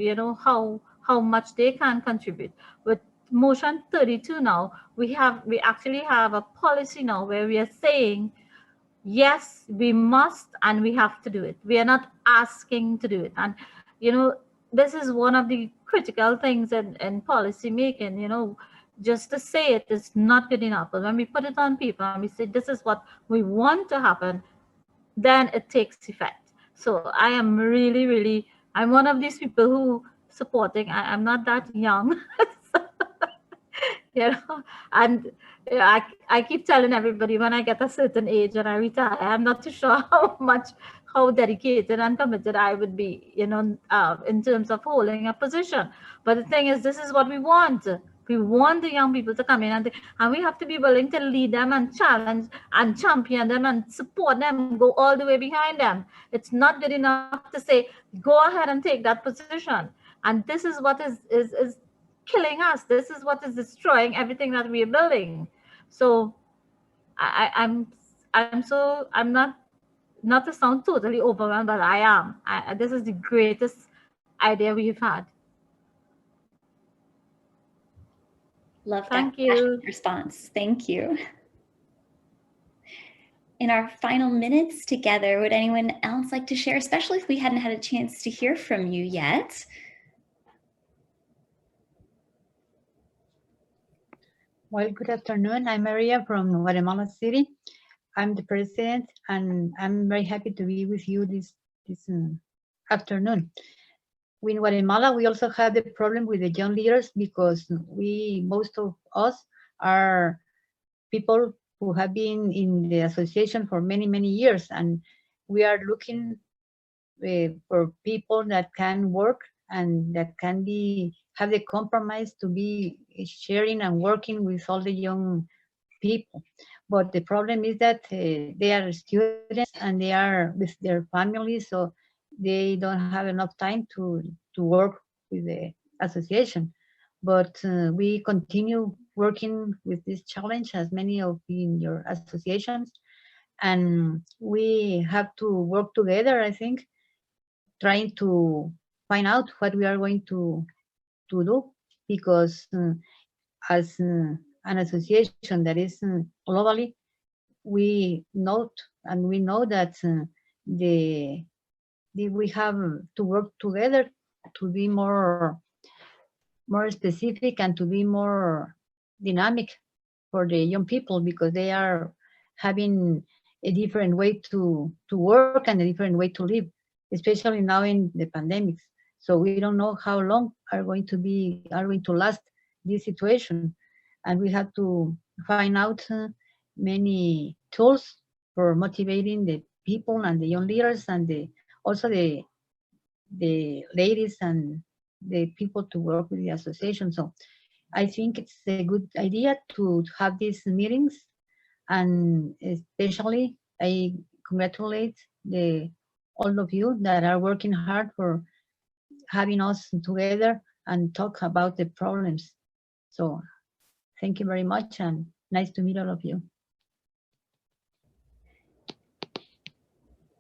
how much they can contribute. With motion 32 now, we actually have a policy now where we are saying, yes, we must and we have to do it. We are not asking to do it. And this is one of the critical things in policy making. Just to say it is not good enough, but when we put it on paper and we say this is what we want to happen, then it takes effect. So I am really, I'm one of these people who supporting. I'm not that young. And I keep telling everybody, when I get a certain age and I retire, I'm not too sure how dedicated and committed I would be, in terms of holding a position. But the thing is, this is what we want. We want the young people to come in, and we have to be willing to lead them and challenge and champion them and support them, go all the way behind them. It's not good enough to say, go ahead and take that position. And this is what is killing us. This is what is destroying everything that we are building. So I'm not to sound totally overwhelmed, but I am. This is the greatest idea we've had. Love that Thank you. response. Thank you. In our final minutes together, would anyone else like to share, especially if we hadn't had a chance to hear from you yet? Well, good afternoon. I'm Maria from Guatemala City. I'm the president, and I'm very happy to be with you this afternoon. In Guatemala, we also have the problem with the young leaders because most of us are people who have been in the association for many, many years, and we are looking for people that can work and that can have the compromise to be sharing and working with all the young people. But the problem is that they are students and they are with their families, so they don't have enough time to work with the association. But we continue working with this challenge, as many of in your associations, and we have to work together, I think, trying to find out what we are going to do, because as an association that is globally, we know that we have to work together to be more specific and to be more dynamic for the young people, because they are having a different way to work and a different way to live, especially now in the pandemics. So we don't know how long are going to last this situation, and we have to find out many tools for motivating the people and the young leaders, and also the ladies and the people to work with the association. So I think it's a good idea to have these meetings, and especially I congratulate all of you that are working hard for having us together and talk about the problems. So thank you very much, and nice to meet all of you.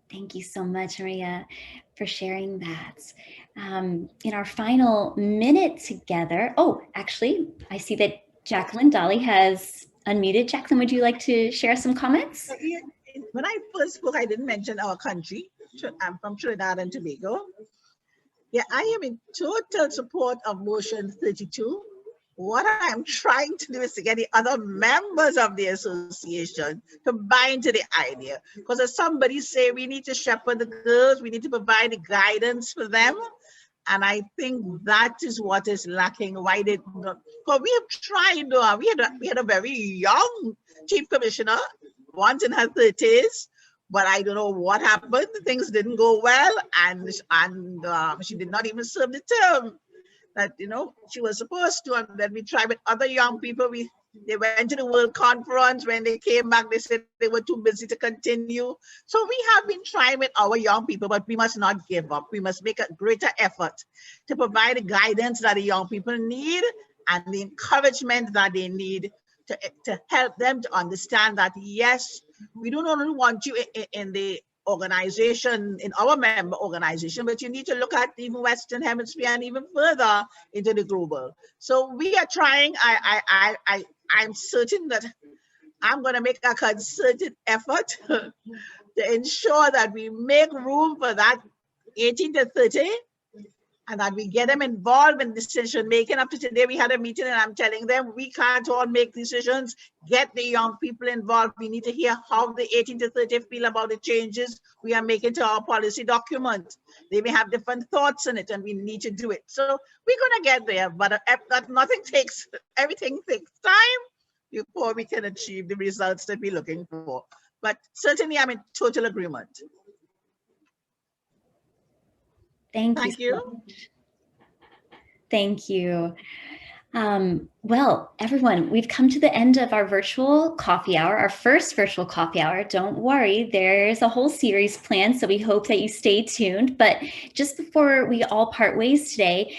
Thank you so much, Maria, for sharing that. In our final minute together, actually, I see that Jacqueline Dolly has unmuted. Jacqueline, would you like to share some comments? When I first spoke, I didn't mention our country. I'm from Trinidad and Tobago. Yeah, I am in total support of motion 32. What I'm trying to do is to get the other members of the association to buy into the idea. Because as somebody say, we need to shepherd the girls, we need to provide the guidance for them. And I think that is what is lacking. Why they not? Because we have tried, we had a very young chief commissioner, once in her 30s, but I don't know what happened. Things didn't go well, and she did not even serve the term that she was supposed to. And then we tried with other young people. We They went to the World Conference. When they came back, they said they were too busy to continue. So we have been trying with our young people, but we must not give up. We must make a greater effort to provide the guidance that the young people need and the encouragement that they need to help them to understand that, yes, we don't only want you in the organization, in our member organization, but you need to look at even Western Hemisphere and even further into the global. So we are trying. I'm certain that I'm going to make a concerted effort to ensure that we make room for that 18 to 30 and that we get them involved in decision making. Up to today, we had a meeting and I'm telling them we can't all make decisions. Get the young people involved. We need to hear how the 18 to 30 feel about the changes we are making to our policy document. They may have different thoughts in it and we need to do it. So we're going to get there, but everything takes time before we can achieve the results that we're looking for. But certainly I'm in total agreement. Thank you. So much. Thank you. Well, everyone, we've come to the end of our virtual coffee hour, our first virtual coffee hour. Don't worry, there's a whole series planned, so we hope that you stay tuned. But just before we all part ways today,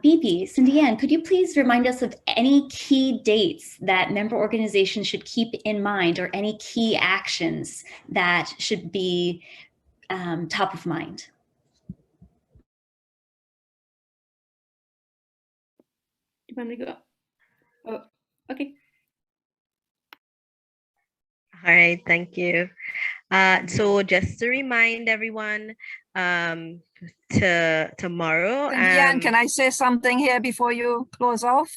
Bibi, Cindy Ann, could you please remind us of any key dates that member organizations should keep in mind or any key actions that should be top of mind? You want to go? Oh, okay. All right, thank you. So just to remind everyone, to tomorrow. Jan, can I say something here before you close off?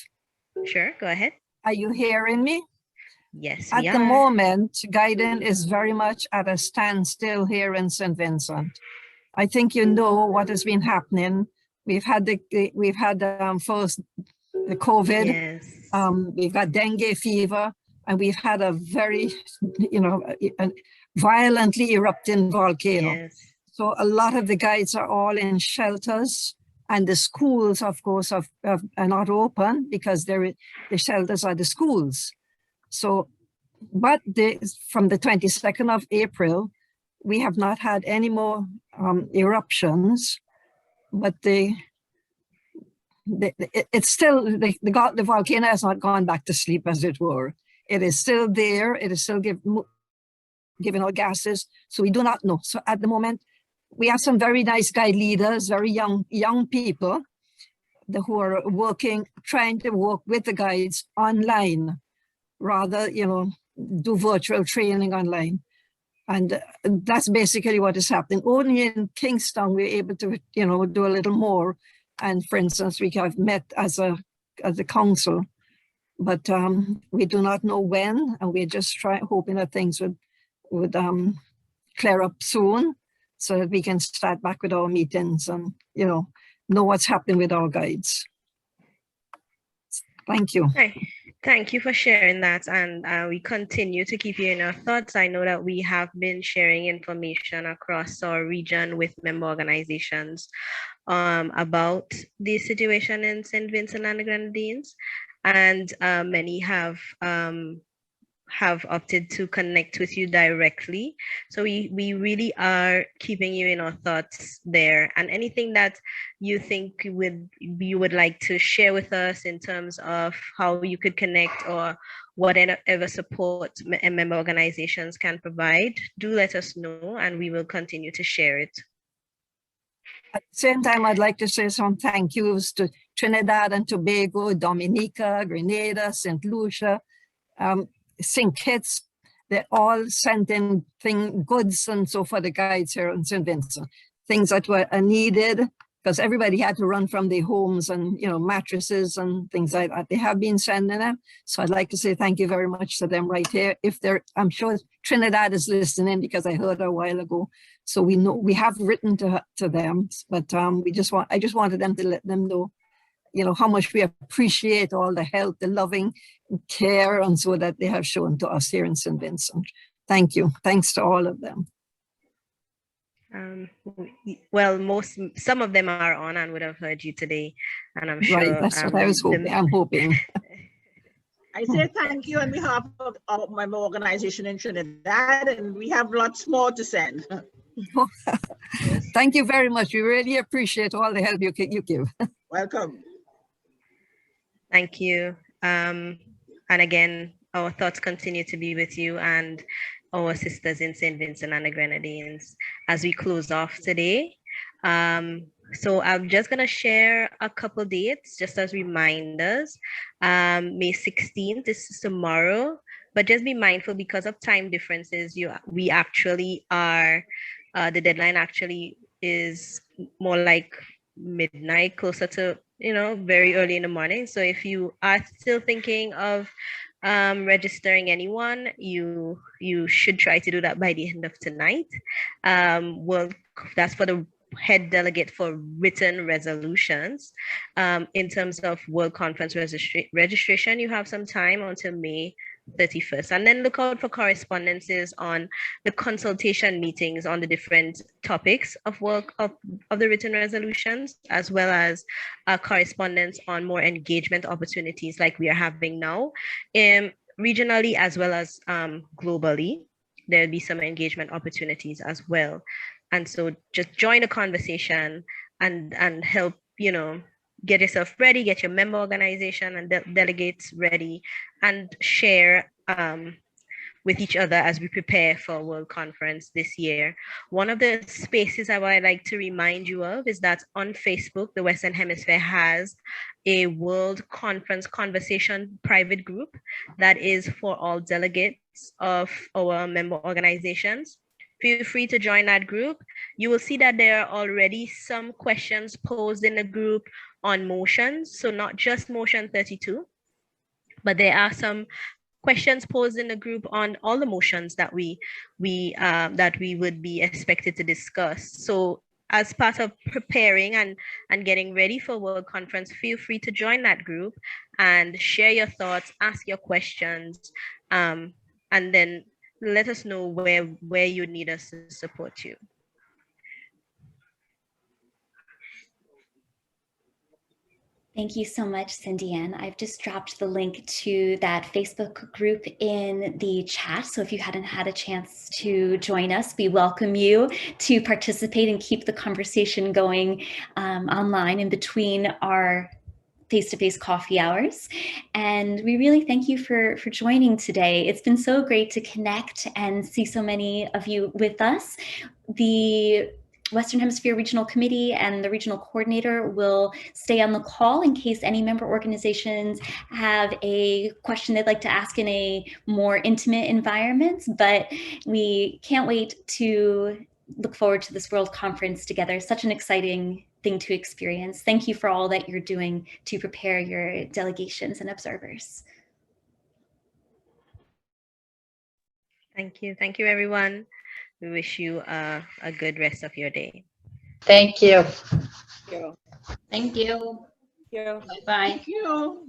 Sure, go ahead. Are you hearing me? Yes, At the moment, guidance is very much at a standstill here in St. Vincent. I think you know what has been happening. We've had first the COVID. Yes. We've got dengue fever, and we've had a very, violently erupting volcano. Yes. So a lot of the guides are all in shelters, and the schools, of course, are not open because the shelters are the schools. So, but from the 22nd of April, we have not had any more eruptions, but it's still, the volcano has not gone back to sleep, as it were. It is still there. It is still giving out gases. So we do not know. So at the moment, we have some very nice guide leaders, very young people who are trying to work with the guides online, rather, do virtual training online. And that's basically what is happening. Only in Kingston, we're able to, do a little more. And for instance, we have met as a council, but we do not know when, and we're just hoping that things would clear up soon, so that we can start back with our meetings and know what's happening with our guides. Thank you. Hey, thank you for sharing that, and we continue to keep you in our thoughts. I know that we have been sharing information across our region with member organizations about the situation in St. Vincent and the Grenadines, and many have opted to connect with you directly. So we really are keeping you in our thoughts there. And anything that you think you would like to share with us in terms of how you could connect or whatever support member organizations can provide, do let us know and we will continue to share it. At the same time, I'd like to say some thank yous to Trinidad and Tobago, Dominica, Grenada, St. Lucia, St. Kitts. They all sent in goods and so for the guides here in St. Vincent, things that were needed because everybody had to run from their homes and, mattresses and things like that. They have been sending them. So I'd like to say thank you very much to them right here. I'm sure Trinidad is listening because I heard a while ago. So we know we have written to them, but I just wanted them to let them know, how much we appreciate all the help, the loving care, and so that they have shown to us here in St. Vincent. Thank you. Thanks to all of them. Well, some of them are on and would have heard you today, and I'm sure. Right, that's what I was hoping. I'm hoping. I say thank you on behalf of my organization in Trinidad, and we have lots more to send. Thank you very much. We really appreciate all the help you give. Welcome. Thank you. And again, our thoughts continue to be with you and our sisters in St. Vincent and the Grenadines as we close off today. So I'm just going to share a couple dates just as reminders. May 16th, this is tomorrow, but just be mindful because of time differences. We actually are, the deadline actually is more like midnight, closer to, very early in the morning. So if you are still thinking of registering anyone, you should try to do that by the end of tonight. That's for the head delegate for written resolutions. In terms of World Conference registration, you have some time until May 31st, and then look out for correspondences on the consultation meetings on the different topics of work of the written resolutions, as well as correspondence on more engagement opportunities like we are having now, regionally as well as globally. There'll be some engagement opportunities as well. And so just join the conversation and help, get yourself ready, get your member organization and delegates ready, and share with each other as we prepare for World Conference this year. One of the spaces I would like to remind you of is that on Facebook, the Western Hemisphere has a World Conference conversation private group that is for all delegates of our member organizations. Feel free to join that group. You will see that there are already some questions posed in the group on motions. So not just motion 32, but there are some questions posed in the group on all the motions that we would be expected to discuss. So as part of preparing and getting ready for World Conference, feel free to join that group and share your thoughts, ask your questions, and then let us know where you need us to support you. Thank you so much, Cindy Ann. I've just dropped the link to that Facebook group in the chat. So if you hadn't had a chance to join us, we welcome you to participate and keep the conversation going online in between our face-to-face coffee hours. And we really thank you for joining today. It's been so great to connect and see so many of you with us. The Western Hemisphere Regional Committee and the Regional Coordinator will stay on the call in case any member organizations have a question they'd like to ask in a more intimate environment. But we can't wait to look forward to this World Conference together. Such an exciting thing to experience. Thank you for all that you're doing to prepare your delegations and observers. Thank you. Thank you, everyone. We wish you a good rest of your day. Thank you. Thank you. Bye-bye. Thank you.